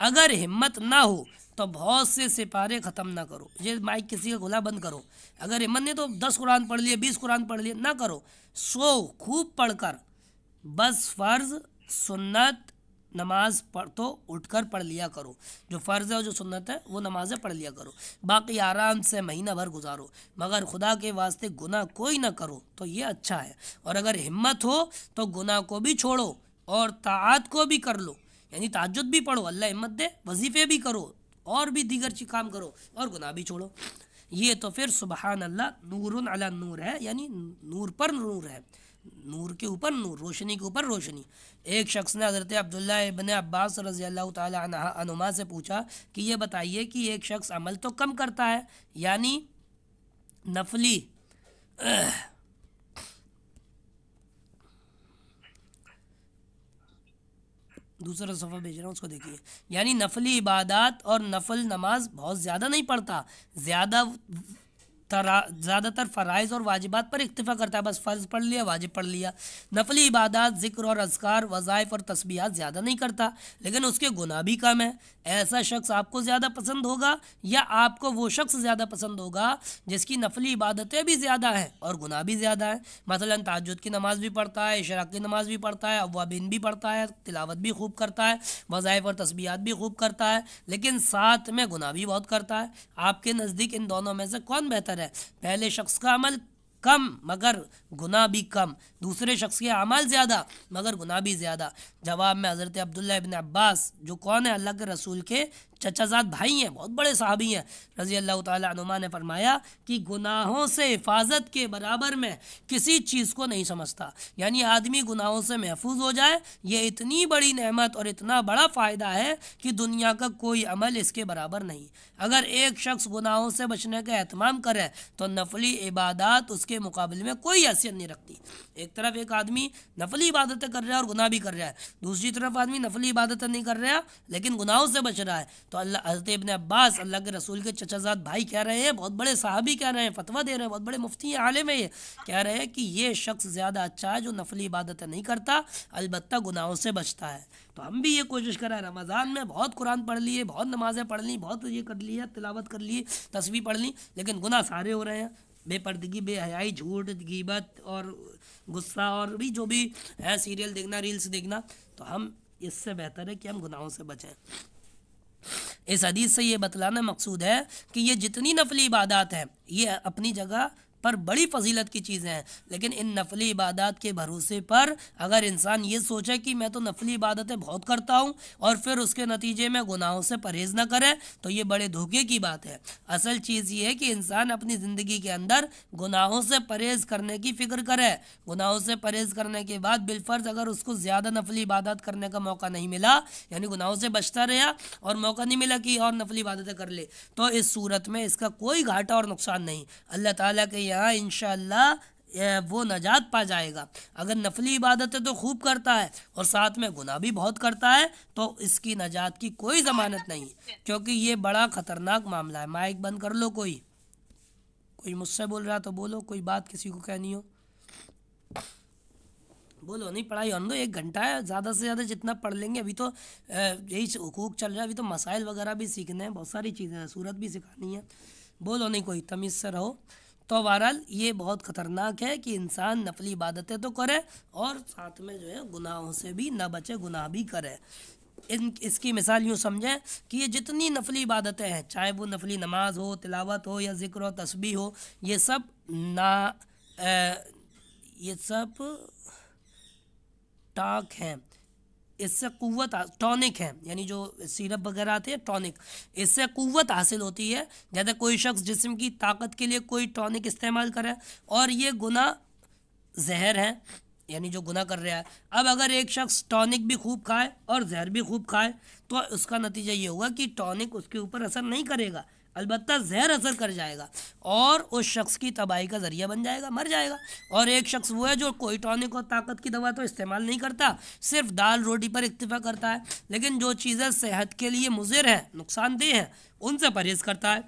اگر ہمت نہ ہو تو بہت سے سپارے ختم نہ کرو. یہ مائک کسی کا کھلا بند کرو. اگر ہمت نہیں تو 10 قرآن پڑھ لیے 20 قرآن پڑھ لیے نہ کرو. خوب پڑھ کر بس فرض سنت نماز پڑھ تو اٹھ کر پڑھ لیا کرو. جو فرض ہے اور جو سنت ہے وہ نمازیں پڑھ لیا کرو. باقی آرام سے مہینہ بھر گزارو مگر خدا کے واسطے گناہ کوئی نہ کرو تو یہ اچھا ہے. اور اگر ہمت ہو تو گناہ کو بھی چھوڑو اور طاعت کو بھی کر لو. یعنی تہجد بھی پڑھو، اللہ ہمت دے، وظیفے بھی کرو اور بھی دیگر کام کرو اور گناہ بھی چھوڑو. یہ تو پھر سبحان اللہ نور علی نور ہے، یعنی نور پر نور ہے، نور کے اوپر نور، روشنی کے اوپر روشنی. ایک شخص نے حضرت عبداللہ ابن عباس رضی اللہ تعالی عنہما سے پوچھا کہ یہ بتائیے کہ ایک شخص عمل تو کم کرتا ہے، یعنی نفلی دوسرا صفحہ بھیج رہا ہوں اس کو دیکھیے، یعنی نفلی عبادات اور نفل نماز بہت زیادہ نہیں پڑھتا، زیادہ تر فرائض اور واجبات پر اکتفا کرتا ہے، بس فرض پڑھ لیا واجب پڑھ لیا. نفلی عبادات ذکر اور اذکار وظائف اور تسبیحات زیادہ نہیں کرتا لیکن اس کے گناہ بھی کم ہے. ایسا شخص آپ کو زیادہ پسند ہوگا یا آپ کو وہ شخص زیادہ پسند ہوگا جس کی نفلی عبادتیں بھی زیادہ ہیں اور گناہ بھی زیادہ ہیں؟ مثلا تہجد کی نماز بھی پڑھتا ہے، اشراق کی نماز بھی پڑھتا ہے، اوابین بھی پڑھتا ہے، تلاوت بھی خوب کرتا ہے، وظائف اور تسبیحات بھی خوب کرتا ہے، لیکن ساتھ میں گناہ بھی بہت کرتا ہے. آپ کے نزدیک ان دونوں میں سے کون بہتر ہے؟ پہلے شخص کا عمل کم مگر گناہ بھی کم، دوسرے شخص کے اعمال زیادہ مگر گناہ بھی زیادہ. جواب میں حضرت عبداللہ ابن عباس جو کون ہے؟ اللہ کے رسول کے چچا زاد بھائی ہیں، بہت بڑے صحابی ہیں رضی اللہ تعالی عنہما، نے فرمایا کہ گناہوں سے حفاظت کے برابر میں کسی چیز کو نہیں سمجھتا. یعنی آدمی گناہوں سے محفوظ ہو جائے یہ اتنی بڑی نعمت اور اتنا بڑا فائدہ ہے کہ دنیا کا کوئی عمل اس کے برابر نہیں. اگر ایک شخص گناہوں سے بچنے کا اہتمام کرے تو نفلی عبادات اس کے مقابلے میں کوئی حیثیت نہیں رکھتی. ایک طرف ایک آدمی نفلی عبادتیں کر رہا ہے اور گناہ بھی کر رہا ہے، دوسری طرف آدمی نفلی عبادتیں نہیں کر رہا لیکن گناہوں سے بچ رہا ہے. تو حضرت ابن عباس اللہ کے رسول کے چچا زاد بھائی کہہ رہے ہیں، بہت بڑے صحابی کہہ رہے ہیں، فتویٰ دے رہے ہیں، بہت بڑے مفتی ہیں، عالم ہیں، یہ کہہ رہے ہیں کہ یہ شخص زیادہ اچھا ہے جو نفلی عبادتیں نہیں کرتا البتہ گناہوں سے بچتا ہے. تو ہم بھی یہ کوشش کریں، رمضان میں بہت قرآن پڑھ لیے، بہت نمازیں پڑھ لی، بہت یہ کر لیا، تلاوت کر لی، تسبیح پڑھ لی، لیکن گناہ سارے ہو رہے ہیں. بے پردگی، بے حیائی، جھوٹ، غیبت اور غصہ اور بھی جو بھی ہے، سیریل دیکھنا، ریلز دیکھنا. تو ہم اس سے بہتر ہے کہ ہم گناہوں سے بچیں. اس حدیث سے یہ بتلانا مقصود ہے کہ یہ جتنی نفلی عبادات ہیں یہ اپنی جگہ پر بڑی فضیلت کی چیزیں ہیں، لیکن ان نفلی عبادات کے بھروسے پر اگر انسان یہ سوچے کہ میں تو نفلی عبادتیں بہت کرتا ہوں اور پھر اس کے نتیجے میں گناہوں سے پرہیز نہ کرے تو یہ بڑے دھوکے کی بات ہے. اصل چیز یہ ہے کہ انسان اپنی زندگی کے اندر گناہوں سے پرہیز کرنے کی فکر کرے. گناہوں سے پرہیز کرنے کے بعد بالفرض اگر اس کو زیادہ نفلی عبادت کرنے کا موقع نہیں ملا، یعنی گناہوں سے بچتا رہا اور موقع نہیں ملا کہ اور نفلی عبادتیں کر لے، تو اس صورت میں اس کا کوئی گھاٹا اور نقصان نہیں. اللہ تعالیٰ کے یہاں انشاءاللہ وہ نجات پا جائے گا. اگر نفلی عبادتیں تو خوب کرتا ہے اور ساتھ میں گناہ بھی بہت کرتا ہے تو اس کی نجات کی کوئی ضمانت نہیں، کیونکہ یہ بڑا خطرناک معاملہ ہے. مائک بند کر لو، کوئی مجھ سے بول رہا تو بولو، کوئی بات کسی کو کہنی ہو بولو. نہیں پڑھائی ہونے دو، 1 گھنٹہ ہے، زیادہ سے زیادہ جتنا پڑھ لیں گے. ابھی تو یہی حقوق چل رہا ہے، ابھی تو مسائل وغیرہ بھی سیکھنے ہیں، بہت ساری چیزیں ہیں، سورت بھی سکھانی ہے. بولو نہیں، کوئی تمیز سے رہو. تو بہرحال یہ بہت خطرناک ہے کہ انسان نفلی عبادتیں تو کرے اور ساتھ میں جو ہے گناہوں سے بھی نہ بچے، گناہ بھی کرے. اس کی مثال یوں سمجھیں کہ یہ جتنی نفلی عبادتیں ہیں، چاہے وہ نفلی نماز ہو، تلاوت ہو یا ذکر و تسبیح ہو، یہ سب ٹاک ہیں، اس سے قوت ٹونک ہے، یعنی جو سیرپ وغیرہ آتے ہیں ٹونک، اس سے قوت حاصل ہوتی ہے. جیسے کوئی شخص جسم کی طاقت کے لیے کوئی ٹونک استعمال کرے اور یہ گناہ زہر ہے، یعنی جو گناہ کر رہا ہے. اب اگر ایک شخص ٹونک بھی خوب کھائے اور زہر بھی خوب کھائے تو اس کا نتیجہ یہ ہوگا کہ ٹونک اس کے اوپر اثر نہیں کرے گا، البتہ زہر اثر کر جائے گا اور اس شخص کی تباہی کا ذریعہ بن جائے گا، مر جائے گا. اور ایک شخص وہ ہے جو کوئی ٹونک اور طاقت کی دوا تو استعمال نہیں کرتا، صرف دال روٹی پر اکتفا کرتا ہے، لیکن جو چیزیں صحت کے لیے مضر ہیں، نقصان دہ ہیں، ان سے پرہیز کرتا ہے،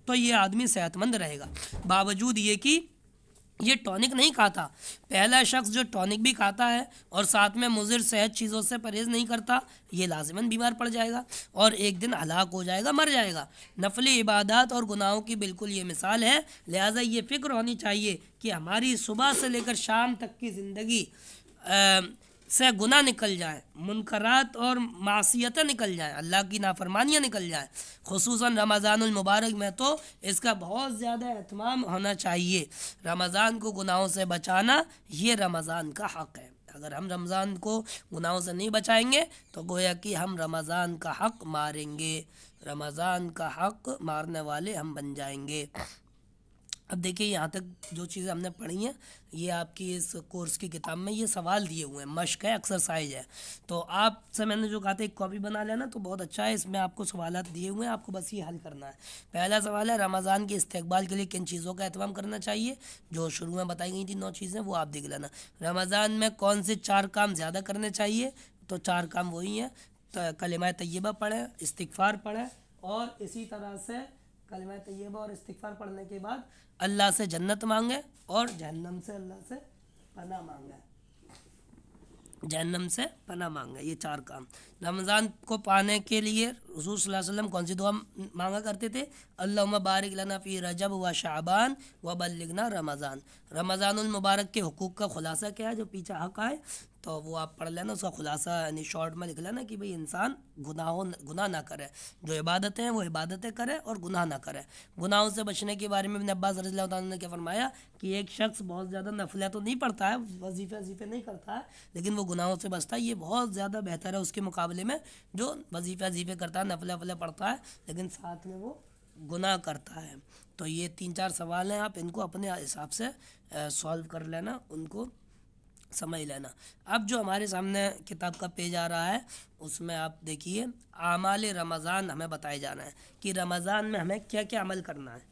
تو یہ آدمی صحت مند رہے گا. باوجود یہ کہ یہ ٹونک نہیں کھاتا. پہلا شخص جو ٹونک بھی کھاتا ہے اور ساتھ میں مضر صحت چیزوں سے پرہیز نہیں کرتا، یہ لازماً بیمار پڑ جائے گا اور ایک دن ہلاک ہو جائے گا، مر جائے گا. نفلی عبادات اور گناہوں کی بالکل یہ مثال ہے. لہٰذا یہ فکر ہونی چاہیے کہ ہماری صبح سے لے کر شام تک کی زندگی سے گناہ نکل جائیں، منکرات اور معصیتیں نکل جائیں، اللہ کی نافرمانیاں نکل جائیں. خصوصاً رمضان المبارک میں تو اس کا بہت زیادہ اہتمام ہونا چاہیے. رمضان کو گناہوں سے بچانا یہ رمضان کا حق ہے. اگر ہم رمضان کو گناہوں سے نہیں بچائیں گے تو گویا کہ ہم رمضان کا حق ماریں گے، رمضان کا حق مارنے والے ہم بن جائیں گے. اب دیکھیے یہاں تک جو چیزیں ہم نے پڑھی ہیں یہ آپ کی اس کورس کی کتاب میں یہ سوال دیے ہوئے ہیں، مشق ہے، ایکسرسائز ہے. تو آپ سے میں نے جو کہا تھا ایک کاپی بنا لینا تو بہت اچھا ہے. اس میں آپ کو سوالات دیے ہوئے ہیں، آپ کو بس یہ حل کرنا ہے. پہلا سوال ہے رمضان کے استقبال کے لیے کن چیزوں کا اہتمام کرنا چاہیے؟ جو شروع میں بتائی گئی تھی 9 چیزیں وہ آپ دیکھ لینا. رمضان میں کون سے 4 کام زیادہ کرنے چاہیے؟ تو 4 کام وہی ہیں، کلمہ طیبہ پڑھیں، استغفار پڑھیں، اور اسی طرح سے کلمہ طیبہ اور استغفار پڑھنے کے بعد اللہ سے جنت مانگے اور جہنم سے اللہ سے پناہ مانگے، جہنم سے پناہ مانگے. یہ 4 کام. رمضان کو پانے کے لیے حضور صلی اللہ علیہ وسلم کون سی دعا مانگا کرتے تھے؟ اللہم بارک لنا فی رجب و شعبان و بلغنا رمضان. رمضان المبارک کے حقوق کا خلاصہ کیا ہے جو پیچھے حق آئے تو وہ آپ پڑھ لینا، اس کا خلاصہ یعنی شارٹ میں لکھ لینا کہ بھئی انسان گناہ نہ کرے، جو عبادتیں ہیں وہ عبادتیں کرے اور گناہ نہ کرے. گناہوں سے بچنے کے بارے میں ابن عباس رضی اللہ تعالیٰ نے کیا فرمایا کہ ایک شخص بہت زیادہ نفلیں تو نہیں پڑھتا ہے، وظیفے نہیں کرتا ہے، لیکن وہ گناہوں سے بچتا ہے. یہ بہت زیادہ بہتر ہے اس کے مقابلے میں جو وظیفے کرتا ہے، نفلیں پڑھتا ہے لیکن ساتھ میں وہ گناہ کرتا ہے. تو یہ 3-4 سوال ہیں، آپ ان کو اپنے حساب سے سولو کر لینا، ان کو سمجھ لینا. اب جو ہمارے سامنے کتاب کا پیج آ رہا ہے اس میں آپ دیکھیے اعمال رمضان ہمیں بتائے جانا ہے کہ رمضان میں ہمیں کیا کیا عمل کرنا ہے.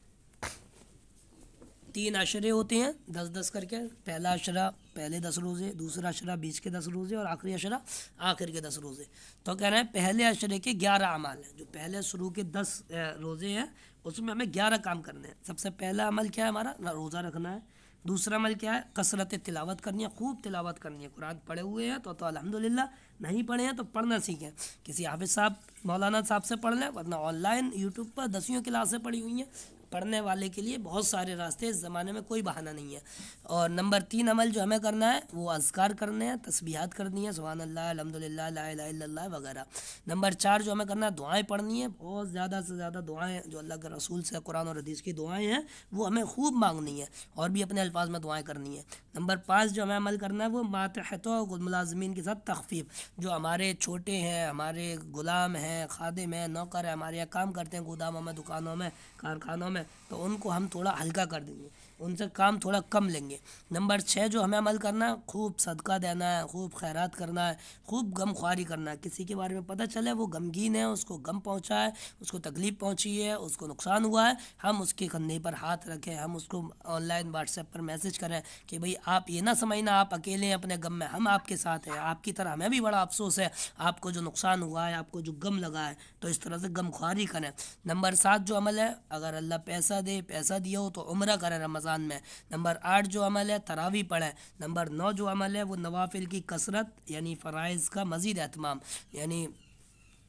3 عشرے ہوتے ہیں 10 کر کے. پہلا عشرہ پہلے 10 روزے، دوسرا عشرہ بیچ کے 10 روزے، اور آخری عشرہ آخر کے 10 روزے. تو کہہ رہے ہیں پہلے عشرے کے 11 اعمال ہیں. جو پہلے شروع کے 10 روزے ہیں اس میں ہمیں 11 کام کرنے ہیں. سب سے پہلا عمل کیا ہے ہمارا؟ روزہ رکھنا ہے. دوسرا عمل کیا ہے؟ کثرت تلاوت کرنی ہے، خوب تلاوت کرنی ہے. قرآن پڑھے ہوئے ہیں تو الحمدللہ، نہیں پڑھے ہیں تو پڑھنا سیکھیں. کسی حافظ صاحب مولانا صاحب سے پڑھ لیں، ورنہ آن لائن یوٹیوب پر 10ویں کلاسیں پڑھی ہوئی ہیں. پڑھنے والے کے لیے بہت سارے راستے، اس زمانے میں کوئی بہانہ نہیں ہے. اور نمبر 3 عمل جو ہمیں کرنا ہے وہ اذکار کرنے ہیں، تسبیحات کرنی ہے، سبحان اللہ، الحمدللہ، لا الہ الا اللہ وغیرہ. نمبر 4 جو ہمیں کرنا ہے دعائیں پڑھنی ہیں، بہت زیادہ سے زیادہ دعائیں جو اللہ کے رسول سے قرآن اور حدیث کی دعائیں ہیں وہ ہمیں خوب مانگنی ہیں اور بھی اپنے الفاظ میں دعائیں کرنی ہیں. نمبر 5 جو ہمیں عمل کرنا ہے وہ ماتحتوں ملازمین کے ساتھ تخفیف. جو ہمارے چھوٹے ہیں، ہمارے غلام ہیں، خادم ہیں، نوکر ہیں، ہمارے یہاں کام کرتے ہیں گوداموں میں، دکانوں میں، کارخانوں میں، تو ان کو ہم تھوڑا ہلکا کر دیں گے، ان سے کام تھوڑا کم لیں گے. نمبر 6 جو ہمیں عمل کرنا ہے خوب صدقہ دینا ہے، خوب خیرات کرنا ہے، خوب غم خواری کرنا ہے. کسی کے بارے میں پتہ چلے وہ غمگین ہے، اس کو غم پہنچا ہے، اس کو تکلیف پہنچی ہے، اس کو نقصان ہوا ہے، ہم اس کے کندھے پر ہاتھ رکھیں، ہم اس کو on line what's app per message کریں کہ بھئی آپ یہ نہ سمجھنا آپ اکیلے ہیں اپنے غم میں، ہم آپ کے ساتھ ہیں، آپ کی طرح ہمیں بھی بڑا افسوس ہے آپ کو جو نقصان ہوا ہے، آپ کو جو غم لگا ہے. تو اس طرح سے غم خواری کریں. نمبر 7 جو عمل ہے اگر اللہ پیسہ دیا ہو تو عمرہ کریں رمضان میں. نمبر 8 جو عمل ہے تراویح پڑھیں. نمبر 9 جو عمل ہے وہ نوافل کی کثرت یعنی فرائض کا مزید اہتمام، یعنی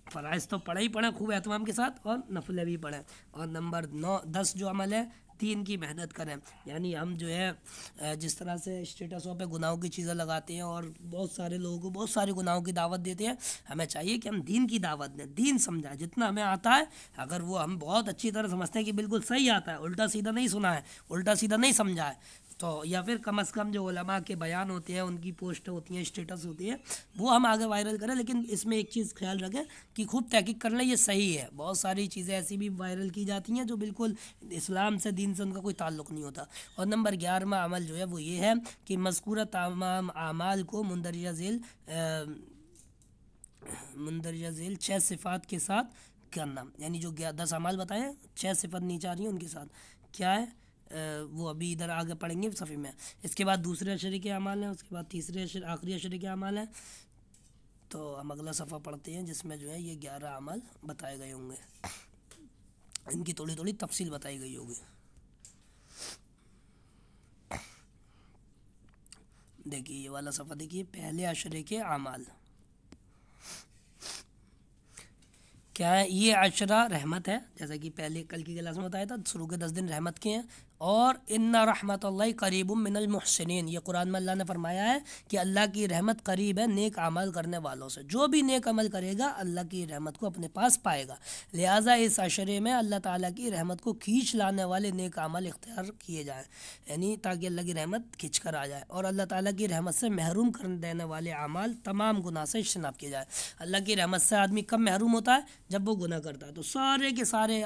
فرائض تو پڑھیں ہی پڑھیں خوب اہتمام کے ساتھ اور نفلیں بھی پڑھیں. اور نمبر 10 جو عمل ہے دین کی محنت کریں. یعنی ہم جو ہے جس طرح سے اسٹیٹسوں پہ گناہوں کی چیزیں لگاتے ہیں اور بہت سارے لوگوں کو بہت سارے گناہوں کی دعوت دیتے ہیں، ہمیں چاہیے کہ ہم دین کی دعوت دیں، دین سمجھائیں جتنا ہمیں آتا ہے. اگر وہ ہم بہت اچھی طرح سمجھتے ہیں کہ بالکل صحیح آتا ہے، الٹا سیدھا نہیں سنا ہے، الٹا سیدھا نہیں سمجھا ہے، تو یا پھر کم از کم جو علماء کے بیان ہوتے ہیں، ان کی پوسٹ ہوتی ہیں، اسٹیٹس ہوتی ہیں، وہ ہم آگے وائرل کریں. لیکن اس میں ایک چیز خیال رکھیں کہ خوب تحقیق کر لیں یہ صحیح ہے. بہت ساری چیزیں ایسی بھی وائرل کی جاتی ہیں جو بالکل اسلام سے، دین سے ان کا کوئی تعلق نہیں ہوتا. اور نمبر 11واں عمل جو ہے وہ یہ ہے کہ مذکورہ تمام اعمال کو مندرجہ ذیل 6 صفات کے ساتھ کرنا. یعنی جو 10 اعمال بتائیں 6 صفات نیچے آ رہی ہیں ان کے ساتھ کیا ہے وہ ابھی ادھر آگے پڑھیں گے صفحے میں. اس کے بعد دوسرے عشرے کے اعمال ہیں، اس کے بعد تیسرے آخری عشرے کے اعمال ہیں. تو ہم اگلا صفحہ پڑھتے ہیں جس میں جو ہے یہ 11 اعمال بتائے گئے ہوں گے، ان کی تھوڑی تفصیل بتائی گئی ہوگی. دیکھیے یہ والا صفحہ دیکھیے، پہلے عشرے کے اعمال کیا ہے؟ یہ عشرہ رحمت ہے، جیسا کہ پہلے کل کی کلاس میں بتایا تھا، شروع کے 10 دن رحمت کے ہیں، اور ان رحمت اللہ قریب من المحسنین، یہ قرآن میں اللہ نے فرمایا ہے کہ اللہ کی رحمت قریب ہے نیک عمل کرنے والوں سے، جو بھی نیک عمل کرے گا اللہ کی رحمت کو اپنے پاس پائے گا، لہٰذا اس عشرے میں اللہ تعالیٰ کی رحمت کو کھینچ لانے والے نیک عمل اختیار کیے جائیں، یعنی تاکہ اللہ کی رحمت کھینچ کر آ جائے، اور اللہ تعالیٰ کی رحمت سے محروم کر دینے والے اعمال تمام گناہ سے اجتناب کیے جائے۔ اللہ کی رحمت سے آدمی کب محروم ہوتا ہے؟ جب وہ گناہ کرتا ہے، تو سارے کے سارے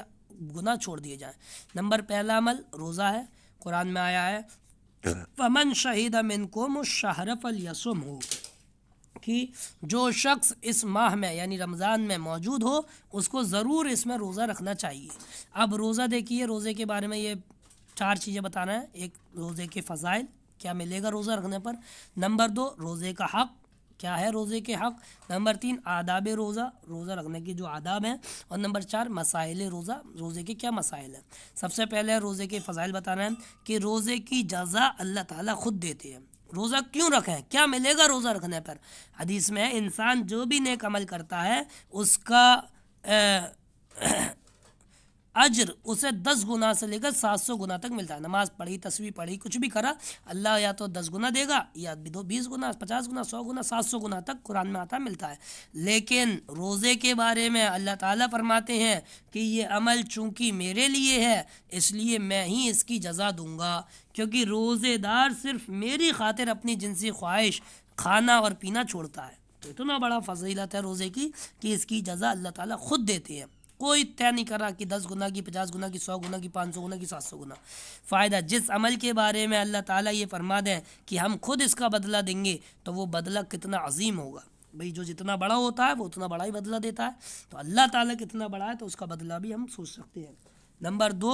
گناہ چھوڑ دیے جائیں۔ نمبر پہلا عمل روزہ ہے، قرآن میں آیا ہے فمن شہید منکم الشہر فلیصمہ، کہ جو شخص اس ماہ میں یعنی رمضان میں موجود ہو اس کو ضرور اس میں روزہ رکھنا چاہیے۔ اب روزہ دیکھیے، روزے کے بارے میں یہ 4 چیزیں بتانا ہے۔ ایک، روزے کے فضائل، کیا ملے گا روزہ رکھنے پر۔ نمبر 2، روزے کا حق، کیا ہے روزے کے حق۔ نمبر 3، آداب روزہ، روزہ رکھنے کے جو آداب ہیں۔ اور نمبر 4، مسائل روزہ، روزے کے کیا مسائل ہیں۔ سب سے پہلے روزے کے فضائل بتانا ہے کہ روزے کی جزا اللہ تعالیٰ خود دیتے ہیں۔ روزہ کیوں رکھیں، کیا ملے گا روزہ رکھنے پر؟ حدیث میں ہے انسان جو بھی نیک عمل کرتا ہے اس کا اجر اسے 10 گنا سے لے کر 700 گنا تک ملتا ہے۔ نماز پڑھی، تسبیح پڑھی، کچھ بھی کرا، اللہ یا تو 10 گنا دے گا، یا 20 گنا، 50 گنا، 100 گنا، 700 گنا تک قرآن میں آتا ملتا ہے۔ لیکن روزے کے بارے میں اللہ تعالیٰ فرماتے ہیں کہ یہ عمل چونکہ میرے لیے ہے اس لیے میں ہی اس کی جزا دوں گا، کیونکہ روزے دار صرف میری خاطر اپنی جنسی خواہش، کھانا اور پینا چھوڑتا ہے۔ تو اتنا بڑا فضیلت ہے روزے کی کہ اس کی جزا اللہ تعالیٰ خود دیتے ہیں، کوئی طے نہیں کرا کہ 10 گنا کی، 50 گنا کی، 100 گنا کی، 500 گنا کی، 700 گنا۔ فائدہ، جس عمل کے بارے میں اللہ تعالیٰ یہ فرما دیں کہ ہم خود اس کا بدلہ دیں گے تو وہ بدلہ کتنا عظیم ہوگا۔ بھئی جو جتنا بڑا ہوتا ہے وہ اتنا بڑا ہی بدلہ دیتا ہے، تو اللہ تعالیٰ کتنا بڑا ہے تو اس کا بدلہ بھی ہم سوچ سکتے ہیں۔ نمبر 2،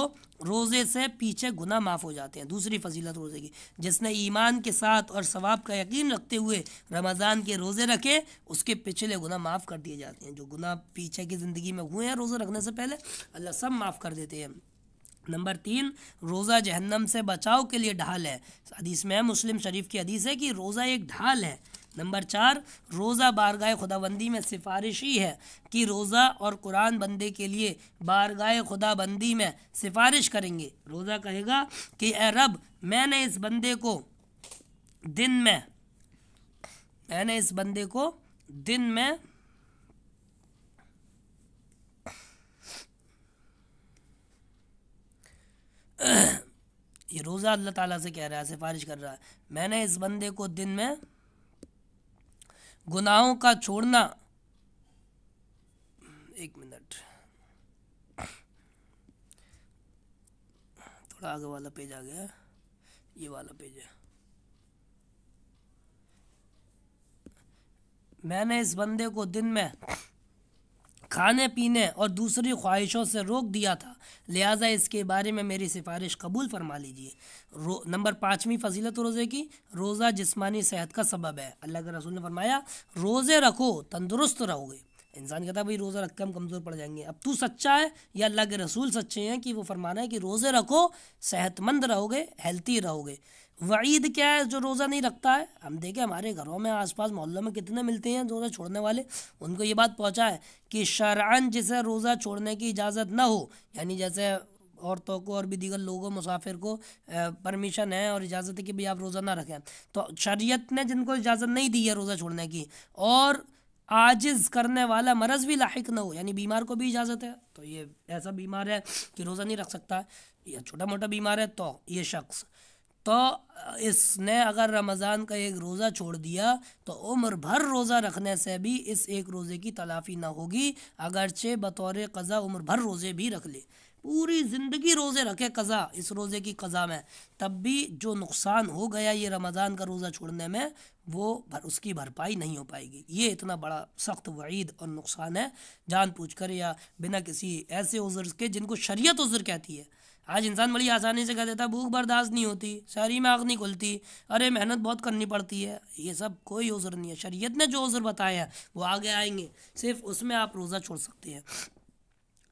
روزے سے پیچھے گناہ معاف ہو جاتے ہیں۔ دوسری فضیلت روزے کی، جس نے ایمان کے ساتھ اور ثواب کا یقین رکھتے ہوئے رمضان کے روزے رکھے اس کے پچھلے گناہ معاف کر دیے جاتے ہیں۔ جو گناہ پیچھے کی زندگی میں ہوئے ہیں روزہ رکھنے سے پہلے، اللہ سب معاف کر دیتے ہیں۔ نمبر 3، روزہ جہنم سے بچاؤ کے لیے ڈھال ہے۔ حدیث میں ہے، مسلم شریف کی حدیث ہے کہ روزہ ایک ڈھال ہے۔ نمبر 4، روزہ بارگاہ خداوندی میں سفارشی ہے، کہ روزہ اور قرآن بندے کے لیے بارگاہ خدا بندی میں سفارش کریں گے۔ روزہ کہے گا کہ اے رب، میں نے اس بندے کو دن میں یہ روزہ اللہ تعالیٰ سے کہہ رہا ہے، سفارش کر رہا ہے، میں نے اس بندے کو دن میں گناہوں کا چھوڑنا، ایک منٹ، تھوڑا آگے والا پیج آ گیا ہے، یہ والا پیج ہے۔ میں نے اس بندے کو دن میں کھانے پینے اور دوسری خواہشوں سے روک دیا تھا، لہٰذا اس کے بارے میں میری سفارش قبول فرما لیجیے۔ نمبر 5ویں فضیلت روزے کی، روزہ جسمانی صحت کا سبب ہے۔ اللہ کے رسول نے فرمایا روزے رکھو تندرست رہو گے۔ انسان کہتا ہے بھائی روزہ رکھ کے ہم کمزور پڑ جائیں گے، اب تو سچا ہے یا اللہ کے رسول سچے ہیں کہ وہ فرمانا ہے کہ روزے رکھو صحت مند رہو گے، ہیلتھی رہو گے۔ وعید کیا ہے جو روزہ نہیں رکھتا ہے؟ ہم دیکھیں ہمارے گھروں میں آس پاس محلوں میں کتنے ملتے ہیں روزہ چھوڑنے والے، ان کو یہ بات پہنچا ہے کہ شرعاً جسے روزہ چھوڑنے کی اجازت نہ ہو، یعنی جیسے عورتوں کو اور بھی دیگر لوگوں مسافر کو پرمیشن ہے اور اجازت ہے کہ بھی آپ روزہ نہ رکھیں، تو شریعت نے جن کو اجازت نہیں دی ہے روزہ چھوڑنے کی، اور عاجز کرنے والا مرض بھی لاحق نہ ہو، یعنی بیمار کو بھی اجازت ہے، تو یہ ایسا بیمار ہے کہ روزہ نہیں رکھ سکتا ہے، یا چھوٹا موٹا بیمار ہے تو یہ شخص، تو اس نے اگر رمضان کا ایک روزہ چھوڑ دیا تو عمر بھر روزہ رکھنے سے بھی اس ایک روزے کی تلافی نہ ہوگی، اگرچہ بطور قضا عمر بھر روزے بھی رکھ لے، پوری زندگی روزے رکھے قضا اس روزے کی قضا میں، تب بھی جو نقصان ہو گیا یہ رمضان کا روزہ چھوڑنے میں وہ اس کی بھرپائی نہیں ہو پائے گی۔ یہ اتنا بڑا سخت وعید اور نقصان ہے، جان پوچھ کر یا بنا کسی ایسے عذر کے جن کو شریعت عذر کہتی ہے۔ آج انسان بڑی آسانی سے کہہ دیتا ہے بھوک برداشت نہیں ہوتی، شہری میں آنکھ نہیں کھلتی، ارے محنت بہت کرنی پڑتی ہے، یہ سب کوئی عذر نہیں ہے۔ شریعت نے جو عذر بتایا ہے وہ آگے آئیں گے، صرف اس میں آپ روزہ چھوڑ سکتے ہیں۔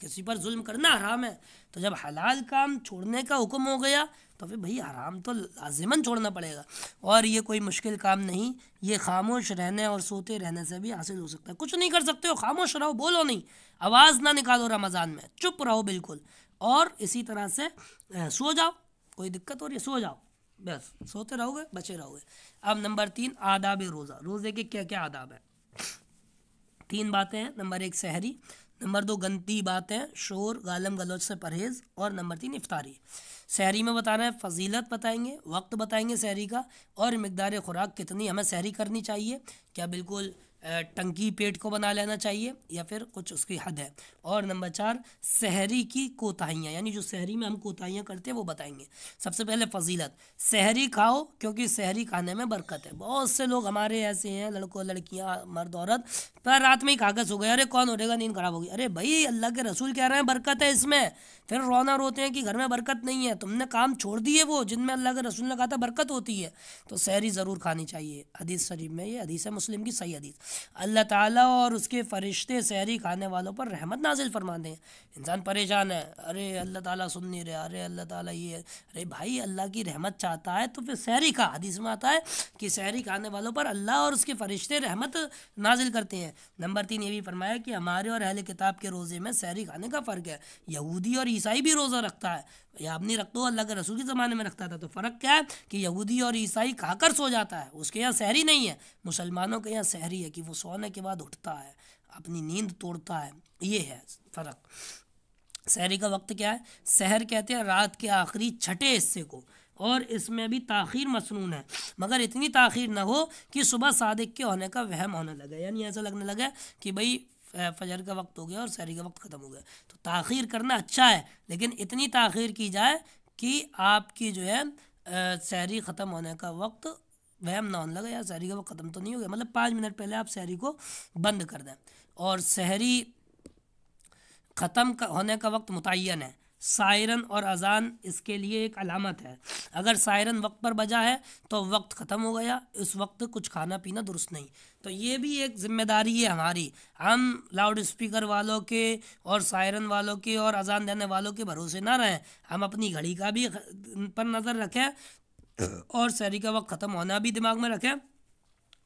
کسی پر ظلم کرنا حرام ہے، تو جب حلال کام چھوڑنے کا حکم ہو گیا تو پھر بھئی حرام تو لازماً چھوڑنا پڑے گا، اور یہ کوئی مشکل کام نہیں، یہ خاموش رہنے اور سوتے رہنے سے بھی حاصل ہو سکتا ہے۔ کچھ نہیں کر سکتے ہو، خاموش رہو، بولو نہیں، آواز نہ نکالو رمضان میں، چپ رہو بالکل، اور اسی طرح سے سو جاؤ، کوئی دقت ہو رہی ہے سو جاؤ، بس سوتے رہو گے بچے رہو گے۔ اب نمبر 3 آداب روزہ، روزے کے کیا کیا آداب ہیں؟ 3 باتیں ہیں۔ نمبر 1 سحری، نمبر 2 گندی باتیں، شور گالم گلوچ سے پرہیز، اور نمبر 3 افطاری۔ سحری میں بتانا ہے، فضیلت بتائیں گے، وقت بتائیں گے سحری کا، اور مقدار خوراک کتنی ہمیں سحری کرنی چاہیے، کیا بالکل ٹنکی پیٹ کو بنا لینا چاہیے یا پھر کچھ اس کی حد ہے، اور نمبر 4 سحری کی کوتاہیاں، یعنی جو سحری میں ہم کوتاہیاں کرتے ہیں وہ بتائیں گے۔ سب سے پہلے فضیلت، سحری کھاؤ کیونکہ سحری کھانے میں برکت ہے۔ بہت سے لوگ ہمارے ایسے ہیں، لڑکوں لڑکیاں مرد عورت، پر رات میں ہی کھا کے سو گئے، ارے کون اٹھے گا، نیند خراب ہوگی، ارے بھائی اللہ کے رسول کہہ رہے ہیں برکت ہے اس میں، پھر رونا روتے ہیں کہ گھر میں برکت نہیں ہے، تم نے کام چھوڑ دیے وہ جن میں اللہ کے رسول نے کہا تھا برکت ہوتی ہے، تو سحری ضرور کھانی چاہیے۔ حدیث شریف میں، یہ حدیث ہے مسلم کی صحیح حدیث، اللہ تعالیٰ اور اس کے فرشتے سحری کھانے والوں پر رحمت نازل فرماتے ہیں۔ انسان پریشان ہے، ارے اللہ تعالیٰ سن نہیں رہا، ارے اللہ تعالیٰ یہ، ارے بھائی اللہ کی رحمت چاہتا ہے تو پھر سحری کھا، حدیث میں آتا ہے کہ سحری کھانے والوں پر اللہ اور اس کے فرشتے رحمت نازل کرتے ہیں۔ نمبر 3 یہ بھی فرمایا کہ ہمارے اور اہل کتاب کے روزے میں سحری کھانے کا فرق ہے، یہودی اور عیسائی بھی روزہ رکھتا ہے، یا آپ نہیں رکھتے ہو، اللہ کے رسول کے زمانے میں رکھتا تھا، تو فرق کیا ہے کہ یہودی اور عیسائی کھا کر سو جاتا ہے، اس کے یہاں سحری نہیں ہے، مسلمانوں کے یہاں سحری ہے کہ وہ سونے کے بعد اٹھتا ہے، اپنی نیند توڑتا ہے، یہ ہے فرق۔ سحری کا وقت کیا ہے؟ سحر کہتے ہیں رات کے آخری چھٹے حصے کو، اور اس میں بھی تاخیر مسنون ہے، مگر اتنی تاخیر نہ ہو کہ صبح صادق کے ہونے کا وہم ہونے لگے، یعنی ایسا لگنے لگا کہ بھئی فجر کا وقت ہو گیا اور سحری کا وقت ختم ہو گیا، تو تاخیر کرنا اچھا ہے، لیکن اتنی تاخیر کی جائے کہ آپ کی جو ہے سحری ختم ہونے کا وقت وہم نہ ہونے لگا، یا سحری کا وقت ختم تو نہیں ہو گیا، مطلب 5 منٹ پہلے آپ سحری کو بند کر دیں۔ اور سحری ختم ہونے کا وقت متعین ہے، سائرن اور اذان اس کے لیے ایک علامت ہے، اگر سائرن وقت پر بجا ہے تو وقت ختم ہو گیا، اس وقت کچھ کھانا پینا درست نہیں، تو یہ بھی ایک ذمہ داری ہے ہماری، ہم لاؤڈ اسپیکر والوں کے اور سائرن والوں کے اور اذان دینے والوں کے بھروسے نہ رہیں، ہم اپنی گھڑی کا بھی پر نظر رکھیں اور سحری کا وقت ختم ہونا بھی دماغ میں رکھیں،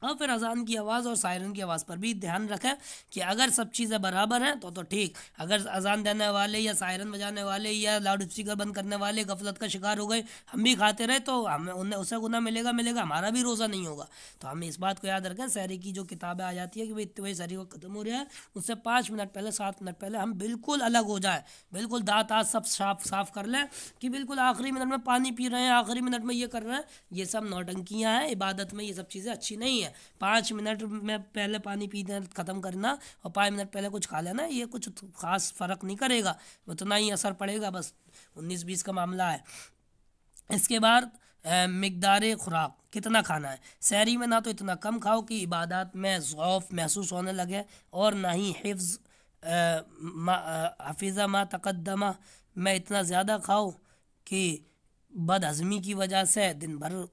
اور پھر اذان کی آواز اور سائرن کی آواز پر بھی دھیان رکھیں کہ اگر سب چیزیں برابر ہیں تو ٹھیک، اگر اذان دینے والے یا سائرن بجانے والے یا لاؤڈ اسپیکر بند کرنے والے غفلت کا شکار ہو گئے، ہم بھی کھاتے رہے تو ہمیں اسے گناہ ملے گا، ہمارا بھی روزہ نہیں ہوگا۔ تو ہم اس بات کو یاد رکھیں، سحری کی جو کتابیں آ جاتی ہے کہ بھائی سحری وقت ختم ہو رہا ہے، اس سے 5 منٹ پہلے 7 منٹ پہلے ہم بالکل الگ ہو جائیں، بالکل دانت سب صاف کر لیں کہ بالکل آخری منٹ میں پانی پی رہے ہیں، آخری منٹ میں یہ کر رہے ہیں، یہ سب نوٹنکیاں ہیں، عبادت میں یہ سب چیزیں اچھی نہیں ہیں۔ 5 منٹ میں پہلے پانی پینا ختم کرنا اور 5 منٹ پہلے کچھ کھا لینا، یہ کچھ خاص فرق نہیں کرے گا، اتنا ہی اثر پڑے گا، بس 19-20 کا معاملہ ہے۔ اس کے بعد مقدار خوراک کتنا کھانا ہے، سحری میں نہ تو اتنا کم کھاؤ کہ عبادات میں ضعف محسوس ہونے لگے، اور نہ ہی حفظہ ما تقدمہ میں اتنا زیادہ کھاؤ کہ بد ہضمی کی وجہ سے دن بھر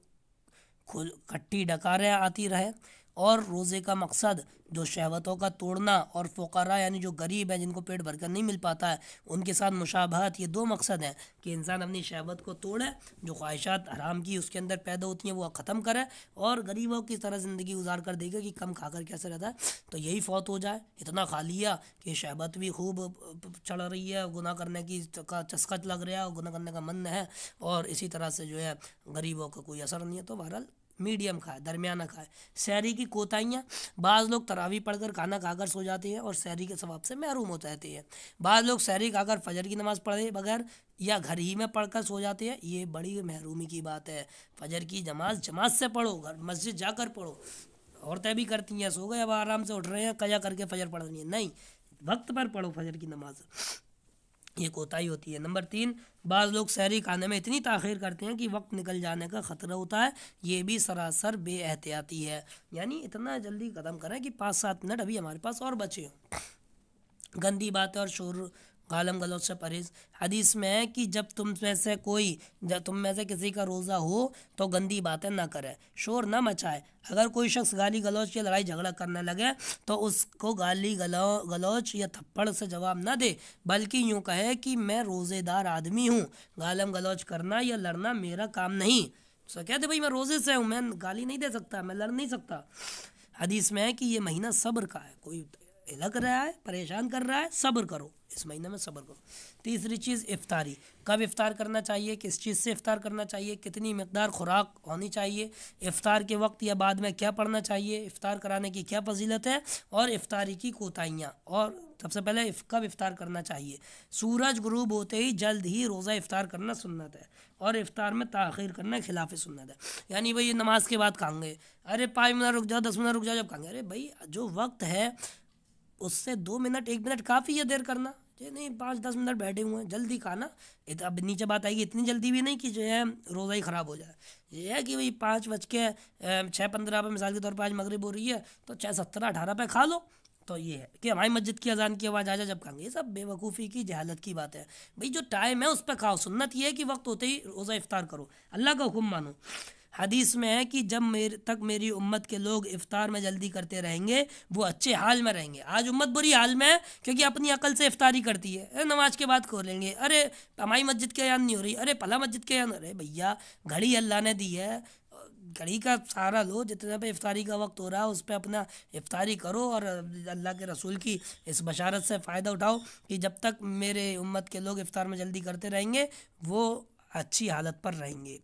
کھٹی ڈکاریں آتی رہے، اور روزے کا مقصد جو شہوتوں کا توڑنا اور فقراء یعنی جو غریب ہیں جن کو پیٹ بھر کر نہیں مل پاتا ہے ان کے ساتھ مشابہت، یہ 2 مقصد ہیں کہ انسان اپنی شہوت کو توڑے، جو خواہشات حرام کی اس کے اندر پیدا ہوتی ہیں وہ ختم کرے، اور غریبوں کی طرح زندگی گزار کر دے گا کہ کم کھا کر کیسے رہتا ہے، تو یہی فوت ہو جائے، اتنا کھا لیا کہ شہوت بھی خوب چڑھ رہی ہے، گناہ کرنے کی چسکت لگ رہا ہے، گناہ کرنے کا من ہے، اور اسی طرح سے جو ہے غریبوں کا کوئی اثر نہیں ہے، تو بہرحال میڈیم کھائے، درمیانہ کھائے۔ سحری کی کوتاہیاں، بعض لوگ تراویح پڑھ کر کھانا کھا کر سو جاتے ہیں اور سحری کے ثواب سے محروم ہو جاتے ہیں، بعض لوگ سحری کھا کر فجر کی نماز پڑھے بغیر یا گھر ہی میں پڑھ کر سو جاتے ہیں، یہ بڑی محرومی کی بات ہے، فجر کی نماز جماعت سے پڑھو، مسجد جا کر پڑھو، عورتیں بھی کرتی ہیں، سو گئے اب آرام سے اٹھ رہے ہیں قضا کر کے فجر پڑھ رہی ہیں، نہیں، وقت پر پڑھو فجر کی نماز، یہ کوتاہی ہوتی ہے۔ نمبر 3 بعض لوگ سحری کھانے میں اتنی تاخیر کرتے ہیں کہ وقت نکل جانے کا خطرہ ہوتا ہے، یہ بھی سراسر بے احتیاطی ہے، یعنی اتنا جلدی ختم کریں کہ 5-7 منٹ ابھی ہمارے پاس اور بچے ہوں۔ گندی باتیں اور شور گالم گلوچ سے پرہیز۔ حدیث میں ہے کہ جب تم میں سے کسی کا روزہ ہو تو گندی باتیں نہ کرے، شور نہ مچائے۔ اگر کوئی شخص گالی گلوچ یا لڑائی جھگڑا کرنے لگے تو اس کو گالی گلوچ یا تھپڑ سے جواب نہ دے، بلکہ یوں کہے کہ میں روزے دار آدمی ہوں، گالم گلوچ کرنا یا لڑنا میرا کام نہیں۔ تو کہتے بھائی میں روزے سے ہوں، میں گالی نہیں دے سکتا، میں لڑ نہیں سکتا۔ حدیث میں ہے کہ یہ مہینہ صبر کا ہے، کوئی لگ رہا ہے پریشان کر رہا ہے، صبر کرو، اس مہینے میں صبر کرو۔ تیسری چیز افطاری، کب افطار کرنا چاہیے، کس چیز سے افطار کرنا چاہیے، کتنی مقدار خوراک ہونی چاہیے، افطار کے وقت یا بعد میں کیا پڑھنا چاہیے، افطار کرانے کی کیا فضیلت ہے، اور افطاری کی کوتاہیاں، اور سب سے پہلے کب افطار کرنا چاہیے۔ سورج غروب ہوتے ہی جلد ہی روزہ افطار کرنا سنت ہے، اور افطار میں تاخیر کرنا خلاف سنت ہے۔ یعنی بھائی نماز کے بعد کھائیں گے، ارے 5 منٹ رک جاؤ، 10 منٹ رک جاؤ جب کھائیں گے، ارے بھائی جو وقت ہے اس سے 2 منٹ 1 منٹ کافی ہے دیر کرنا، یہ نہیں 5-10 منٹ بیٹھے ہوئے ہیں جلدی کھانا۔ اب نیچے بات آئے گی، اتنی جلدی بھی نہیں کہ جو ہے روزہ ہی خراب ہو جائے، یہ ہے کہ بھائی 5:06 پہ مثال کے طور پہ آج مغرب ہو رہی ہے تو 6:17-18 پہ کھا لو، تو یہ ہے کہ ہماری مسجد کی اذان کی آواز آ جائے جب کھائیں گے، یہ سب بے وقوفی کی جہالت کی بات ہے۔ بھائی جو ٹائم ہے اس پہ کھاؤ، سنت یہ ہے کہ وقت ہوتے ہی روزہ افطار کرو، اللہ کا حکم مانو۔ حدیث میں ہے کہ جب تک میری امت کے لوگ افطار میں جلدی کرتے رہیں گے وہ اچھے حال میں رہیں گے۔ آج امت بری حال میں ہے کیونکہ اپنی عقل سے افطاری کرتی ہے، نماز کے بعد کھول لیں گے، ارے ہماری مسجد کے اذان نہیں ہو رہی، ارے پھلا مسجد کے اذان، ارے بھیا گھڑی اللہ نے دی ہے، گھڑی کا سہارا لو، جتنے پہ افطاری کا وقت ہو رہا ہے اس پہ اپنا افطاری کرو، اور اللہ کے رسول کی اس بشارت سے فائدہ اٹھاؤ کہ جب تک میرے امت کے لوگ افطار میں جلدی کرتے رہیں گے وہ اچھی حالت پر رہیں گے۔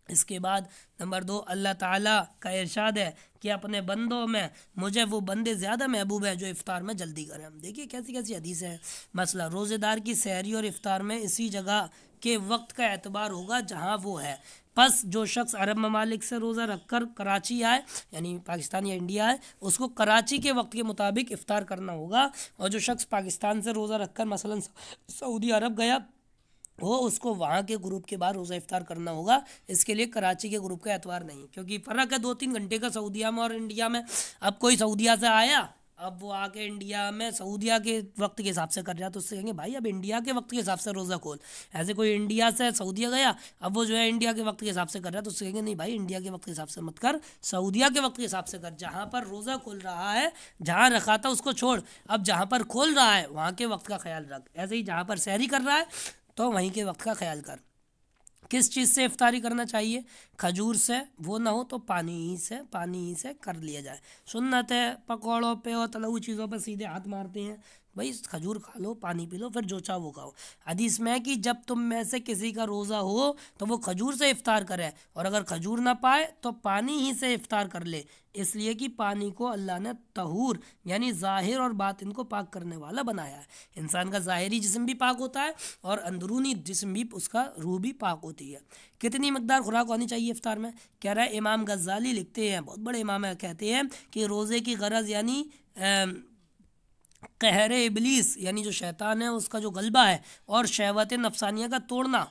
اس کے بعد نمبر 2، اللہ تعالیٰ کا ارشاد ہے کہ اپنے بندوں میں مجھے وہ بندے زیادہ محبوب ہیں جو افطار میں جلدی کریں۔ ہم دیکھیے کیسی کیسی حدیثیں ہیں۔ مسئلہ روزے دار کی سحری اور افطار میں اسی جگہ کے وقت کا اعتبار ہوگا جہاں وہ ہے، پس جو شخص عرب ممالک سے روزہ رکھ کر کراچی آئے یعنی پاکستان یا انڈیا آئے اس کو کراچی کے وقت کے مطابق افطار کرنا ہوگا، اور جو شخص پاکستان سے روزہ رکھ کر مثلا سعودی عرب گیا وہ اس کو وہاں کے گروپ کے بعد روزہ افطار کرنا ہوگا، اس کے لیے کراچی کے گروپ کا اعتبار نہیں، کیونکہ فرق ہے 2-3 گھنٹے کا سعودیہ میں اور انڈیا میں۔ اب کوئی سعودیہ سے آیا، اب وہ آ کے انڈیا میں سعودیہ کے وقت کے حساب سے کر رہا تو اس سے کہیں گے بھائی اب انڈیا کے وقت کے حساب سے روزہ کھول۔ ایسے کوئی انڈیا سے سعودیہ گیا، اب وہ جو ہے انڈیا کے وقت کے حساب سے کر رہا ہے تو اس سے کہیں گے نہیں بھائی انڈیا کے وقت کے حساب سے مت کر، سعودیہ کے وقت کے حساب سے کر، جہاں پر روزہ کھول رہا ہے جہاں رکھا تھا اس کو چھوڑ، اب جہاں پر کھول رہا ہے وہاں کے وقت کا خیال رکھ، ایسے ہی جہاں پر سحری کر رہا ہے تو وہیں کے وقت کا خیال کر۔ کس چیز سے افطاری کرنا چاہیے؟ کھجور سے، وہ نہ ہو تو پانی ہی سے کر لیا جائے۔ سنت ہے پکوڑوں پہ اور تلوی چیزوں پہ سیدھے ہاتھ مارتے ہیں، بھائی کھجور کھا لو، پانی پی لو، پھر جو چاہو وہ کھاؤ۔ حدیث میں ہے کہ جب تم میں سے کسی کا روزہ ہو تو وہ کھجور سے افطار کرے، اور اگر کھجور نہ پائے تو پانی ہی سے افطار کر لے، اس لیے کہ پانی کو اللہ نے طہور یعنی ظاہر اور باطن کو پاک کرنے والا بنایا ہے۔ انسان کا ظاہری جسم بھی پاک ہوتا ہے اور اندرونی جسم بھی، اس کا روح بھی پاک ہوتی ہے۔ کتنی مقدار خوراک ہونی چاہیے افطار میں؟ کہہ رہا ہے امام غزالی لکھتے ہیں، بہت بڑے امام ہیں، کہتے ہیں کہ روزے کی غرض یعنی قہر ابلیس یعنی جو شیطان ہے اس کا جو غلبہ ہے اور شہوت نفسانیہ کا توڑنا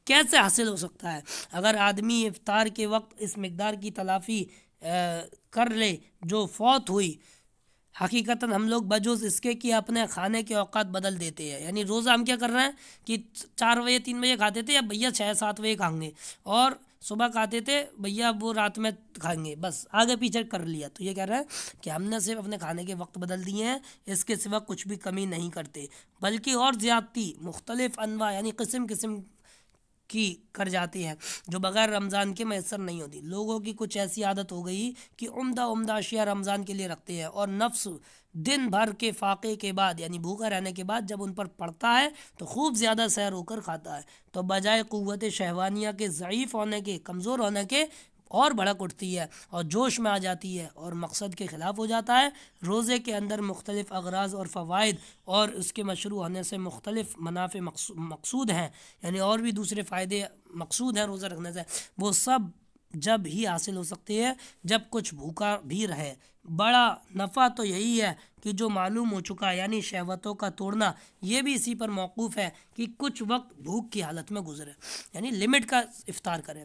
کیسے حاصل ہو سکتا ہے؟ اگر آدمی افطار کے وقت اس مقدار کی تلافی کر لے جو فوت ہوئی، حقیقتاً ہم لوگ بجوز اس کے کہ اپنے کھانے کے اوقات بدل دیتے ہیں، یعنی روزہ ہم کیا کر رہے ہیں کہ 4 بجے 3 بجے کھاتے تھے، اب بھیا 6-7 بجے کھائیں گے، اور صبح کھاتے تھے بھیا وہ رات میں کھائیں گے، بس آگے پیچھے کر لیا۔ تو یہ کہہ رہا ہے کہ ہم نے صرف اپنے کھانے کے وقت بدل دیے ہیں، اس کے سوا کچھ بھی کمی نہیں کرتے، بلکہ اور زیادتی مختلف انواع یعنی قسم کی کر جاتی ہیں جو بغیر رمضان کے میسر نہیں ہوتی۔ لوگوں کی کچھ ایسی عادت ہو گئی کہ عمدہ اشیاء رمضان کے لیے رکھتے ہیں، اور نفس دن بھر کے فاقے کے بعد یعنی بھوکا رہنے کے بعد جب ان پر پڑتا ہے تو خوب زیادہ سیر ہو کر کھاتا ہے، تو بجائے قوت شہوانیہ کے ضعیف ہونے کے، کمزور ہونے کے، اور بھڑک اٹھتی ہے اور جوش میں آ جاتی ہے اور مقصد کے خلاف ہو جاتا ہے۔ روزے کے اندر مختلف اغراض اور فوائد اور اس کے مشروع ہونے سے مختلف منافع مقصود ہیں، یعنی اور بھی دوسرے فائدے مقصود ہیں روزہ رکھنے سے، وہ سب جب ہی حاصل ہو سکتے ہیں جب کچھ بھوکا بھی رہے۔ بڑا نفع تو یہی ہے کہ جو معلوم ہو چکا یعنی شہوتوں کا توڑنا، یہ بھی اسی پر موقوف ہے کہ کچھ وقت بھوک کی حالت میں گزرے، یعنی لمٹ کا افطار کریں۔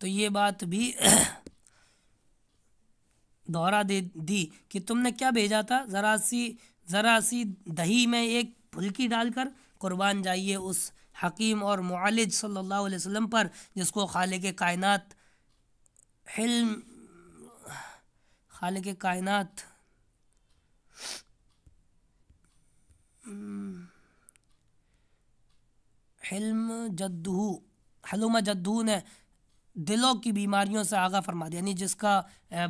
تو یہ بات بھی دوہرا دے دی کہ تم نے کیا بھیجا تھا، ذرا سی دہی میں ایک پھلکی ڈال کر قربان جائیے اس حکیم اور معالج صلی اللہ علیہ وسلم پر، جس کو خالق کائنات حلم جدہ نے دلوں کی بیماریوں سے آگاہ فرما دیا، یعنی جس کا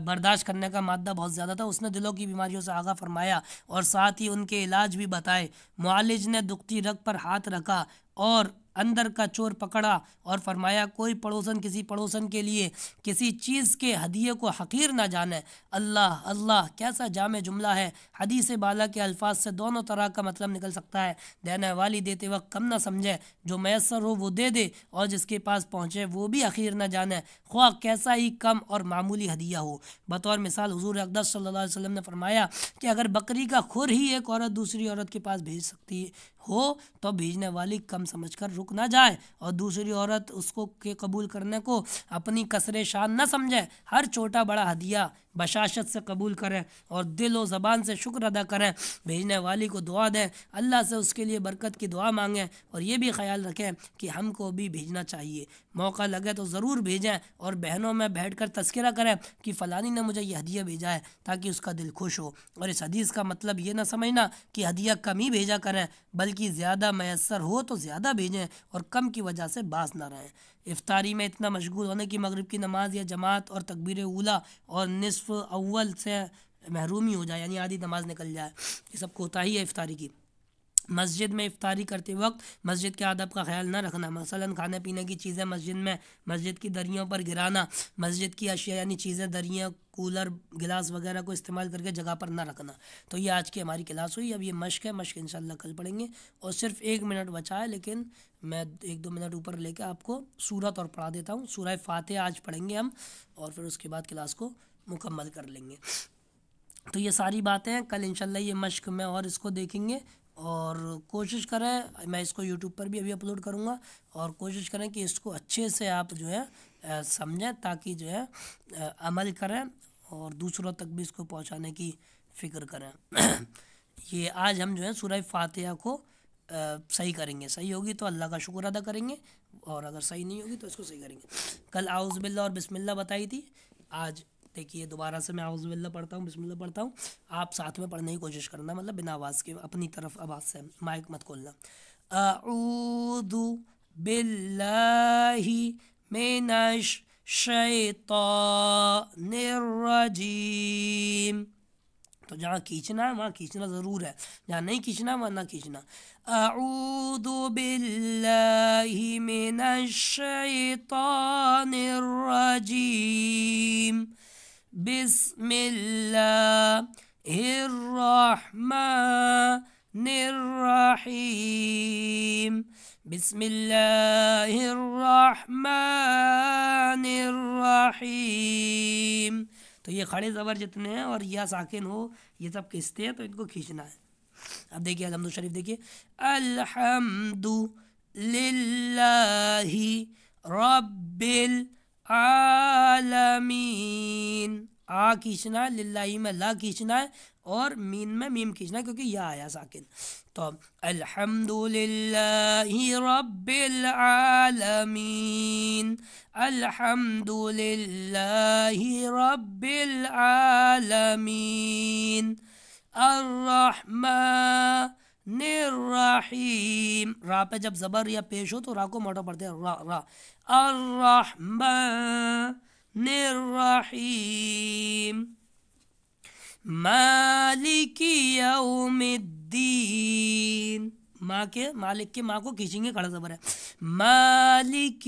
برداشت کرنے کا مادہ بہت زیادہ تھا، اس نے دلوں کی بیماریوں سے آگاہ فرمایا اور ساتھ ہی ان کے علاج بھی بتائے۔ معالج نے دکھتی رگ پر ہاتھ رکھا اور اندر کا چور پکڑا اور فرمایا کوئی پڑوسن کسی پڑوسن کے لیے کسی چیز کے ہدیے کو حقیر نہ جانے۔ اللہ اللہ، کیسا جامع جملہ ہے! حدیث بالا کے الفاظ سے دونوں طرح کا مطلب نکل سکتا ہے۔ دینے والی دیتے وقت کم نہ سمجھے، جو میسر ہو وہ دے دے اور جس کے پاس پہنچے وہ بھی حقیر نہ جانے، خواہ کیسا ہی کم اور معمولی ہدیہ ہو۔ بطور مثال حضور اقدس صلی اللہ علیہ وسلم نے فرمایا کہ اگر بکری کا کھر ہی ایک عورت دوسری عورت کے پاس بھیج سکتی ہو تو بھیجنے والی کم سمجھ کر رک نہ جائے اور دوسری عورت اس کو کے قبول کرنے کو اپنی کسر شان نہ سمجھے۔ ہر چھوٹا بڑا ہدیہ بشاشت سے قبول کریں اور دل و زبان سے شکر ادا کریں۔ بھیجنے والی کو دعا دیں، اللہ سے اس کے لیے برکت کی دعا مانگیں اور یہ بھی خیال رکھیں کہ ہم کو بھی بھیجنا چاہیے۔ موقع لگے تو ضرور بھیجیں اور بہنوں میں بیٹھ کر تذکرہ کریں کہ فلانی نے مجھے یہ ہدیہ بھیجا ہے، تاکہ اس کا دل خوش ہو۔ اور اس حدیث کا مطلب یہ نہ سمجھنا کہ ہدیہ کم ہی بھیجا کریں، بلکہ زیادہ میسر ہو تو زیادہ بھیجیں اور کم کی وجہ سے باز نہ رہیں۔ افطاری میں اتنا مشغول ہونے کی مغرب کی نماز یا جماعت اور تکبیر اولیٰ اور نصف اول سے محرومی ہو جائے، یعنی آدھی نماز نکل جائے، یہ سب کوتاہی ہے افطاری کی۔ مسجد میں افطاری کرتے وقت مسجد کے آداب کا خیال نہ رکھنا، مثلاً کھانے پینے کی چیزیں مسجد کی دریوں پر گرانا، مسجد کی اشیاء یعنی چیزیں دریاں کولر گلاس وغیرہ کو استعمال کر کے جگہ پر نہ رکھنا۔ تو یہ آج کی ہماری کلاس ہوئی۔ اب یہ مشق ہے، مشق انشاءاللہ کل پڑھیں گے اور صرف 1 منٹ بچا ہے، لیکن میں 1-2 منٹ اوپر لے کے آپ کو سورت اور پڑھا دیتا ہوں۔ سورہ فاتحہ آج پڑھیں گے ہم اور پھر اس کے بعد کلاس کو مکمل کر لیں گے۔ تو یہ ساری باتیں ہیں، کل انشاءاللہ یہ مشق میں اور اس کو دیکھیں گے اور کوشش کریں، میں اس کو یوٹیوب پر بھی ابھی اپلوڈ کروں گا، اور کوشش کریں کہ اس کو اچھے سے آپ جو ہے سمجھیں، تاکہ جو ہے عمل کریں اور دوسروں تک بھی اس کو پہنچانے کی فکر کریں۔ یہ آج ہم جو ہے سورہ فاتحہ کو صحیح کریں گے، صحیح ہوگی تو اللہ کا شکر ادا کریں گے اور اگر صحیح نہیں ہوگی تو اس کو صحیح کریں گے۔ کل اعوذ باللہ اور بسم اللہ بتائی تھی، آج دیکھیے دوبارہ سے میں اعوذ باللہ پڑھتا ہوں، بسم اللہ پڑھتا ہوں، آپ ساتھ میں پڑھنے کی کوشش کرنا، مطلب بنا آواز کے، اپنی طرف آواز سے، مائک مت کھولنا۔ اعوذ باللہ من الشیطان الرجیم، تو جہاں کھینچنا ہے وہاں کھینچنا ضرور ہے، جہاں نہیں کھینچنا وہاں نہ کھینچنا۔ اعوذ باللہ من الشیطان الرجیم، بسم اللہ الرحمن الرحیم، بسم اللہ الرحمن الرحیم۔ تو یہ کھڑے زبر جتنے ہیں اور یا ساکن ہو یہ سب کھینچتے ہیں، تو ان کو کھینچنا ہے۔ اب دیکھیے الحمد شریف، دیکھیے الحمد للہ رب العالمین، آ کھینچنا ہے، للہ میں لا کھینچنا ہے اور مین میں میم کھینچنا ہے کیونکہ یا آیا ساکن۔ تو الحمد للہ رب العالمین، الحمد للہ رب العالمین، الرحمن الرحیم، را پہ جب زبر یا پیش ہو تو را کو موٹا پڑھتے ہیں، را، الرحمن الرحیم، مالک یوم الدین، ماں کے مالک کے ماں کو کھینچیں گے، کھڑا زبر ہے، مالک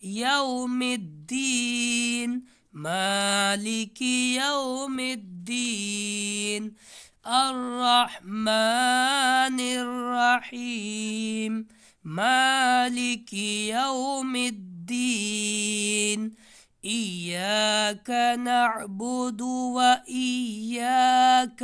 یوم الدین، مالک یوم الدین، الرحمن الرحیم، مالک یوم الدین، ایاک نعبد و ایاک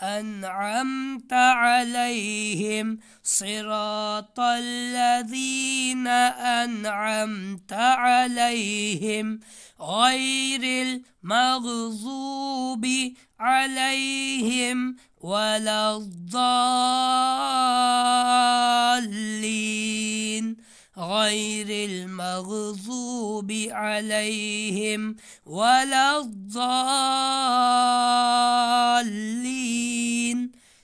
أنعمت عليهم, صراط الذين أنعمت عليهم غير المغضوب عليهم ولا الضالين, غير المغضوب عليهم ولا الضالين.